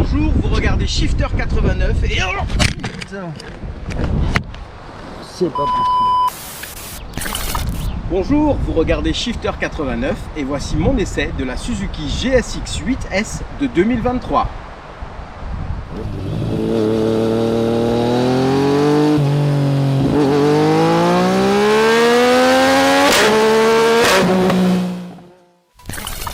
Bonjour, vous regardez Shifter 89 et... Oh putain. C'est pas possible. Bonjour, vous regardez Shifter 89 et voici mon essai de la Suzuki GSX 8S de 2023.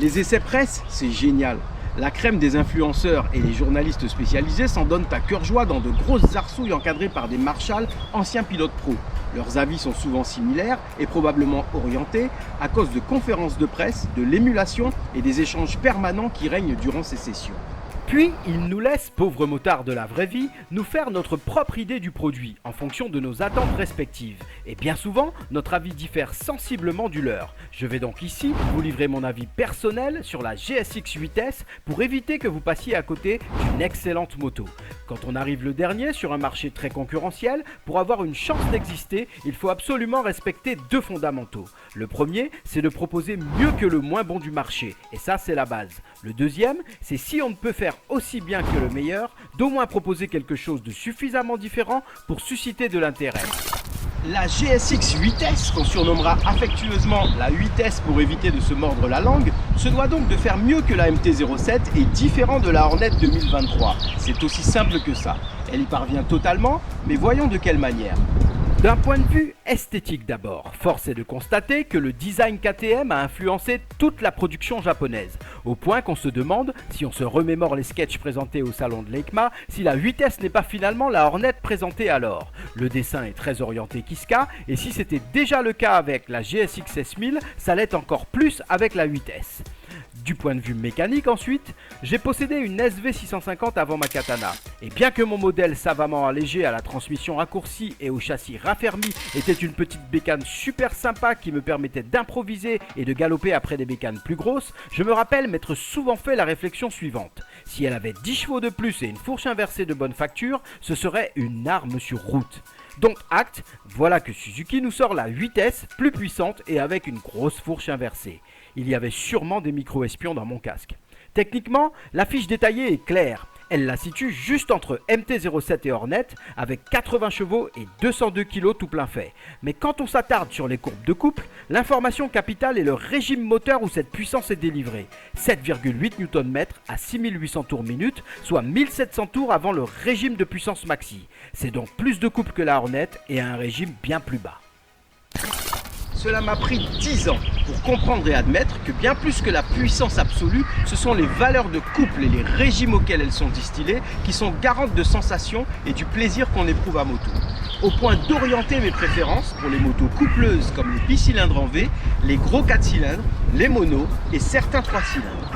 Les essais presse, c'est génial. La crème des influenceurs et les journalistes spécialisés s'en donnent à cœur joie dans de grosses arsouilles encadrées par des marshals anciens pilotes pro. Leurs avis sont souvent similaires et probablement orientés à cause de conférences de presse, de l'émulation et des échanges permanents qui règnent durant ces sessions. Puis, ils nous laissent, pauvres motards de la vraie vie, nous faire notre propre idée du produit en fonction de nos attentes respectives. Et bien souvent, notre avis diffère sensiblement du leur. Je vais donc ici vous livrer mon avis personnel sur la GSX 8S pour éviter que vous passiez à côté d'une excellente moto. Quand on arrive le dernier sur un marché très concurrentiel, pour avoir une chance d'exister, il faut absolument respecter deux fondamentaux. Le premier, c'est de proposer mieux que le moins bon du marché, et ça c'est la base. Le deuxième, c'est si on ne peut faire aussi bien que le meilleur, d'au moins proposer quelque chose de suffisamment différent pour susciter de l'intérêt. La GSX 8S, qu'on surnommera affectueusement la 8S pour éviter de se mordre la langue, se doit donc de faire mieux que la MT-07 et différent de la Hornet 2023. C'est aussi simple que ça. Elle y parvient totalement, mais voyons de quelle manière. D'un point de vue esthétique d'abord, force est de constater que le design KTM a influencé toute la production japonaise, au point qu'on se demande, si on se remémore les sketchs présentés au salon de l'EICMA, si la 8S n'est pas finalement la Hornet présentée alors. Le dessin est très orienté Kiska, et si c'était déjà le cas avec la GSX S1000, ça l'est encore plus avec la 8S. Du point de vue mécanique ensuite, j'ai possédé une SV650 avant ma Katana. Et bien que mon modèle savamment allégé à la transmission raccourcie et au châssis raffermi était une petite bécane super sympa qui me permettait d'improviser et de galoper après des bécanes plus grosses, je me rappelle m'être souvent fait la réflexion suivante. Si elle avait 10 chevaux de plus et une fourche inversée de bonne facture, ce serait une arme sur route. Donc acte, voilà que Suzuki nous sort la 8S plus puissante et avec une grosse fourche inversée. Il y avait sûrement des micro-espions dans mon casque. Techniquement, la fiche détaillée est claire. Elle la situe juste entre MT-07 et Hornet avec 80 chevaux et 202 kg tout plein fait. Mais quand on s'attarde sur les courbes de couple, l'information capitale est le régime moteur où cette puissance est délivrée. 7,8 Nm à 6800 tours minute, soit 1700 tours avant le régime de puissance maxi. C'est donc plus de couple que la Hornet et à un régime bien plus bas. Cela m'a pris 10 ans pour comprendre et admettre que bien plus que la puissance absolue, ce sont les valeurs de couple et les régimes auxquels elles sont distillées qui sont garantes de sensations et du plaisir qu'on éprouve à moto. Au point d'orienter mes préférences pour les motos coupleuses comme les bicylindres en V, les gros 4 cylindres, les monos et certains 3 cylindres.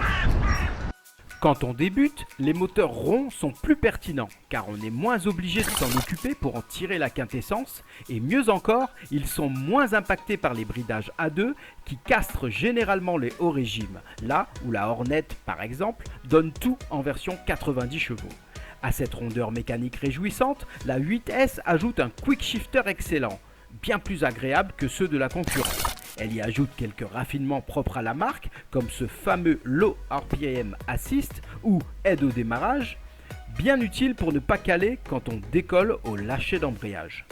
Quand on débute, les moteurs ronds sont plus pertinents car on est moins obligé de s'en occuper pour en tirer la quintessence et mieux encore, ils sont moins impactés par les bridages A2 qui castrent généralement les hauts régimes, là où la Hornet par exemple donne tout en version 90 chevaux. À cette rondeur mécanique réjouissante, la 8S ajoute un quick shifter excellent, bien plus agréable que ceux de la concurrence. Elle y ajoute quelques raffinements propres à la marque, comme ce fameux Low RPM Assist ou aide au démarrage, bien utile pour ne pas caler quand on décolle au lâcher d'embrayage.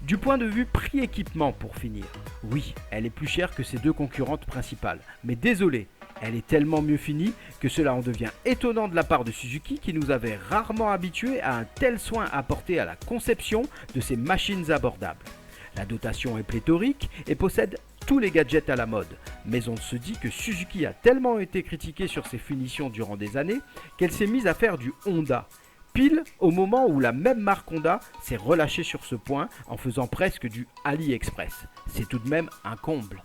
Du point de vue prix-équipement pour finir, oui, elle est plus chère que ses deux concurrentes principales, mais désolé, elle est tellement mieux finie que cela en devient étonnant de la part de Suzuki qui nous avait rarement habitués à un tel soin apporté à la conception de ces machines abordables. La dotation est pléthorique et possède tous les gadgets à la mode, mais on se dit que Suzuki a tellement été critiquée sur ses finitions durant des années qu'elle s'est mise à faire du Honda, pile au moment où la même marque Honda s'est relâchée sur ce point en faisant presque du AliExpress. C'est tout de même un comble.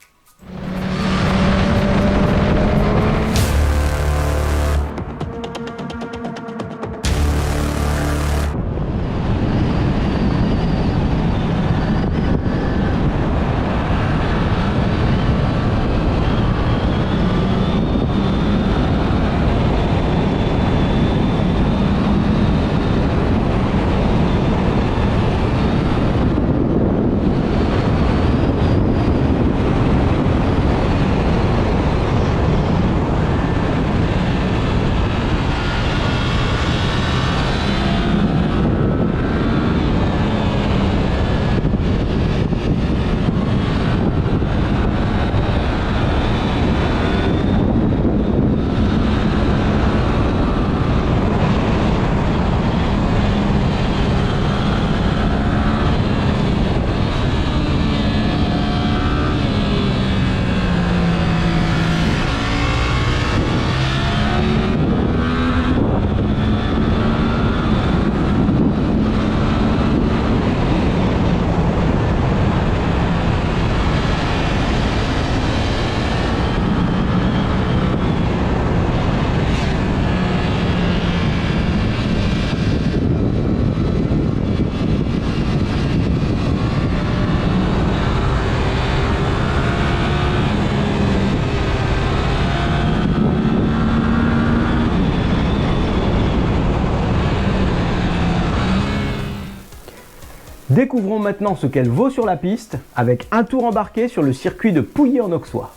Découvrons maintenant ce qu'elle vaut sur la piste avec un tour embarqué sur le circuit de Pouilly-en-Auxois.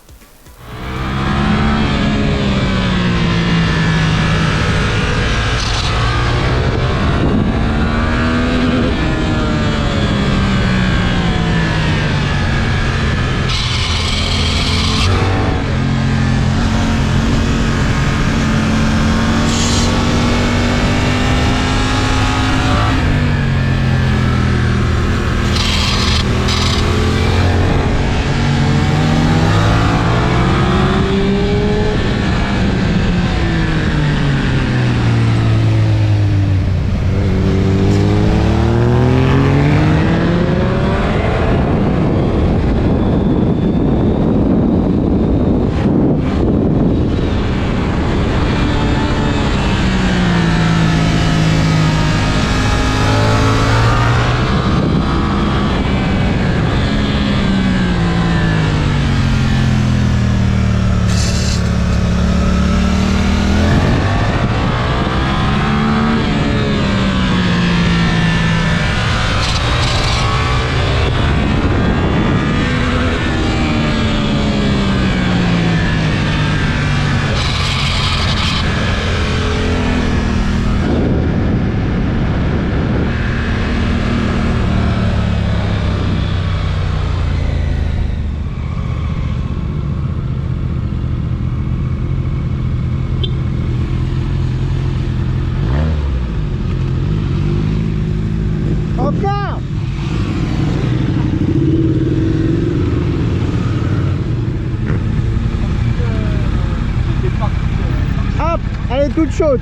Hop, elle est toute chaude.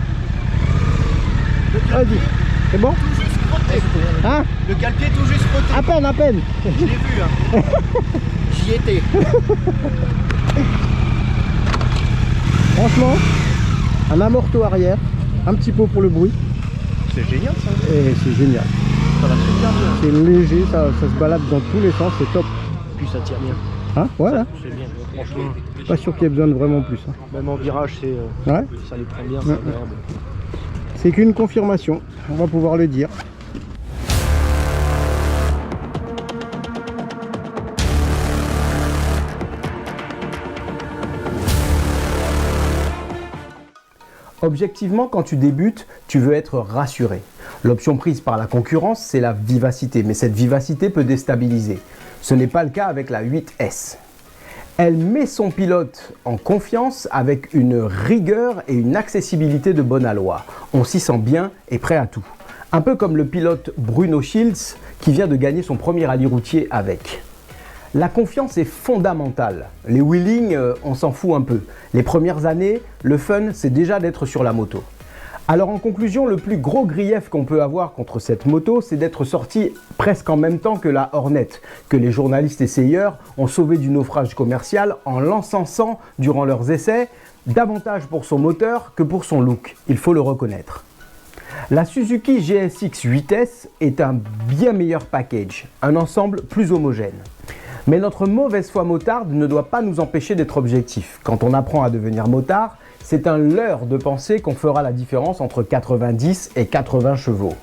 Vas-y, c'est bon? Tout juste frotté. Hein? Le galpier tout juste frotté. À peine, à peine. Je l'ai vu, hein. J'y étais. Franchement, un amorto arrière, un petit pot pour le bruit, C'est génial ça. et c'est génial. Ça va super bien. C'est léger, ça se balade dans tous les sens, c'est top. Puis ça tire bien. Hein? Voilà, C'est bien. Franchement, pas sûr qu'il y ait besoin de vraiment plus. Hein. même en virage, c'est Ouais. ça les prend bien. C'est agréable. C'est qu'une confirmation, on va pouvoir le dire. Objectivement, quand tu débutes, tu veux être rassuré. L'option prise par la concurrence, c'est la vivacité, mais cette vivacité peut déstabiliser. Ce n'est pas le cas avec la 8S. Elle met son pilote en confiance avec une rigueur et une accessibilité de bon aloi. On s'y sent bien et prêt à tout. Un peu comme le pilote Bruno Schiltz qui vient de gagner son premier rallye routier avec. La confiance est fondamentale. Les wheelings, on s'en fout un peu. Les premières années, le fun, c'est déjà d'être sur la moto. Alors en conclusion, le plus gros grief qu'on peut avoir contre cette moto, c'est d'être sorti presque en même temps que la Hornet, que les journalistes essayeurs ont sauvé du naufrage commercial en l'encensant durant leurs essais, davantage pour son moteur que pour son look, il faut le reconnaître. La Suzuki GSX 8S est un bien meilleur package, un ensemble plus homogène. Mais notre mauvaise foi motarde ne doit pas nous empêcher d'être objectifs. Quand on apprend à devenir motard, c'est un leurre de penser qu'on fera la différence entre 90 et 80 chevaux.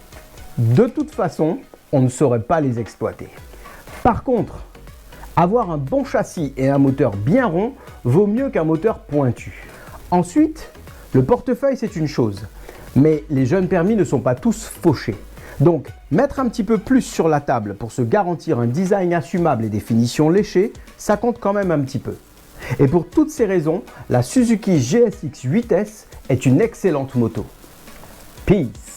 De toute façon, on ne saurait pas les exploiter. Par contre, avoir un bon châssis et un moteur bien rond vaut mieux qu'un moteur pointu. Ensuite, le portefeuille c'est une chose, mais les jeunes permis ne sont pas tous fauchés. Donc, mettre un petit peu plus sur la table pour se garantir un design assumable et des finitions léchées, ça compte quand même un petit peu. Et pour toutes ces raisons, la Suzuki GSX 8S est une excellente moto. Peace!